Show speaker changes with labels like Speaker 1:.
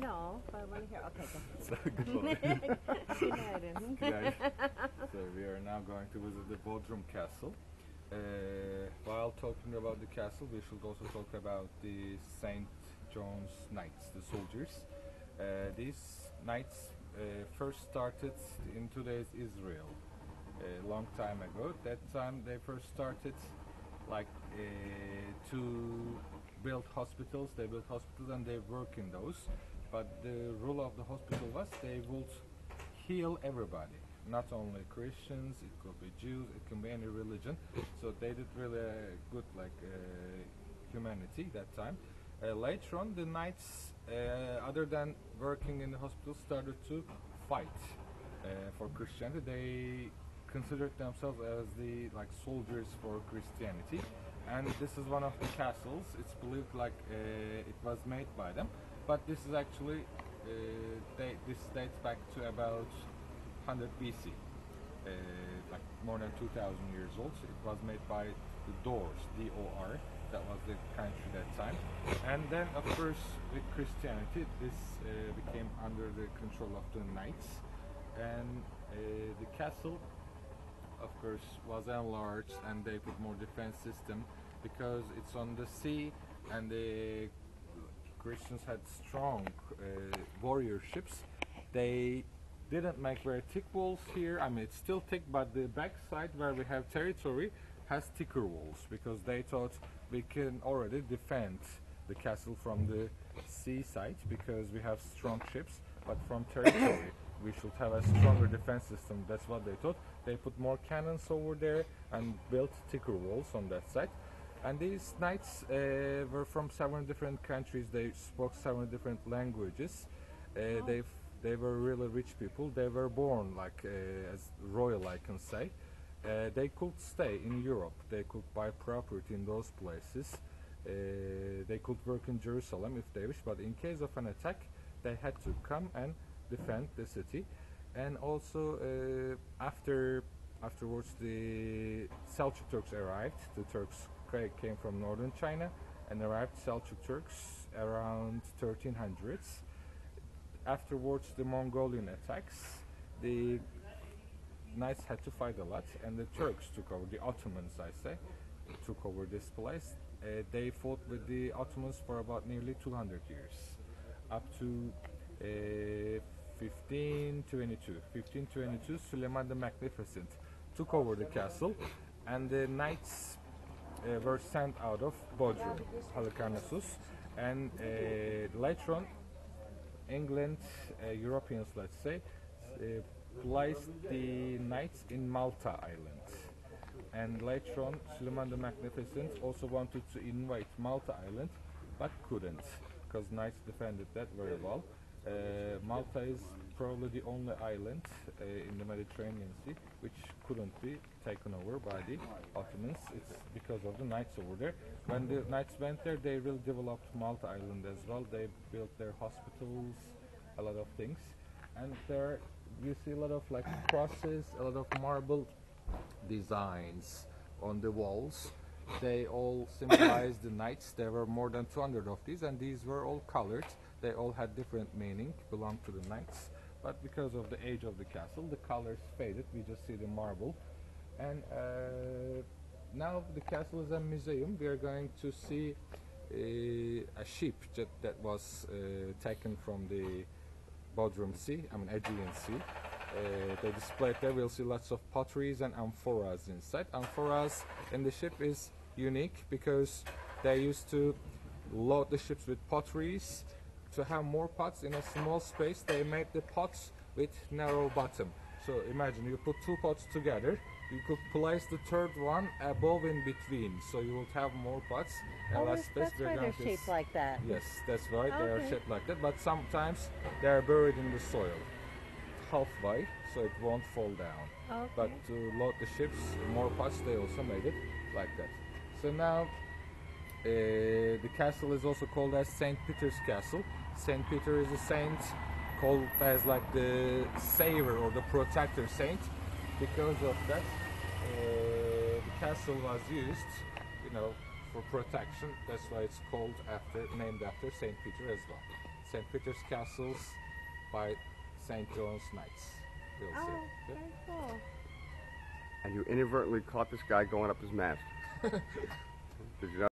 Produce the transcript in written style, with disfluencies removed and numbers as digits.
Speaker 1: know, but I want to hear. Okay, go.
Speaker 2: So, good morning.
Speaker 1: Günaydın.
Speaker 2: Good. So we are now going to visit the Bodrum Castle. While talking about the castle, we should also talk about the St. John's Knights, the soldiers. These knights first started in today's Israel a long time ago. That time they first started like to build hospitals. They built hospitals and they work in those. But the rule of the hospital was they would heal everybody, not only Christians. It could be Jews. It can be any religion. So they did really good like humanity that time. Later on, the knights, other than working in the hospital, started to fight for Christianity. They considered themselves as the like soldiers for Christianity, and this is one of the castles. It's believed like it was made by them, but this is actually this dates back to about 100 BC, like more than 2,000 years old. It was made by the Doors, D-O-R. That was the country that time, and then of course with Christianity, this became under the control of the knights, and the castle, of course, was enlarged, and they put more defense system because it's on the sea, and the Christians had strong warrior ships. They didn't make very thick walls here. I mean, it's still thick, but the back side where we have territory has thicker walls because they thought we can already defend the castle from the seaside because we have strong ships, but from territory we should have a stronger defense system. That's what they thought. They put more cannons over there and built thicker walls on that side. And these knights were from 7 different countries. They spoke 7 different languages. They were really rich people. They were born like as royal, I can say. They could stay in Europe. They could buy property in those places. They could work in Jerusalem if they wish. But in case of an attack, they had to come and defend the city. And also afterwards the Seljuk Turks arrived. The Turks came from northern China and arrived Seljuk Turks around 1300s. Afterwards the Mongolian attacks, the knights had to fight a lot, and the Turks took over, the Ottomans I say, took over this place. They fought with the Ottomans for about nearly 200 years, up to 1522. 1522, Suleiman the Magnificent took over the castle, and the knights were sent out of Bodrum, Halikarnassus, and later on England, Europeans let's say, placed the knights in Malta Island, and later on Suleiman the Magnificent also wanted to invade Malta Island but couldn't because knights defended that very well. Malta is probably the only island in the Mediterranean Sea which couldn't be taken over by the Ottomans. It's because of the knights over there. When the knights went there, they really developed Malta Island as well. They built their hospitals, a lot of things, and there you see a lot of like crosses, a lot of marble designs on the walls. They all symbolize the knights. There were more than 200 of these, and these were all colored. They all had different meaning, belonged to the knights, but because of the age of the castle, the colors faded. We just see the marble. And now the castle is a museum. We are going to see a ship that was taken from the Bodrum Sea, Aegean Sea. They displayed there. We'll see lots of potteries and amphoras inside. Amphoras in the ship is unique because they used to load the ships with potteries. To have more pots in a small space, they made the pots with narrow bottom. So imagine you put 2 pots together, you could place the third one above in between, so you will have more pots and less space.
Speaker 1: That's why they're shaped like that.
Speaker 2: Yes, that's right.
Speaker 1: Okay.
Speaker 2: They are shaped like that, but sometimes they are buried in the soil halfway, so it won't fall down.
Speaker 1: Okay.
Speaker 2: But to load the ships, more pots, they also made it like that. So now the castle is also called as St. Peter's Castle. St. Peter is a saint called as like the savior or the protector saint. Because of that, the castle was used, for protection. That's why it's named after St. Peter as well. St. Peter's Castles by St. John's Knights. We'll
Speaker 1: Oh,
Speaker 2: see.
Speaker 1: very cool.
Speaker 3: And you inadvertently caught this guy going up his mast. Did you know?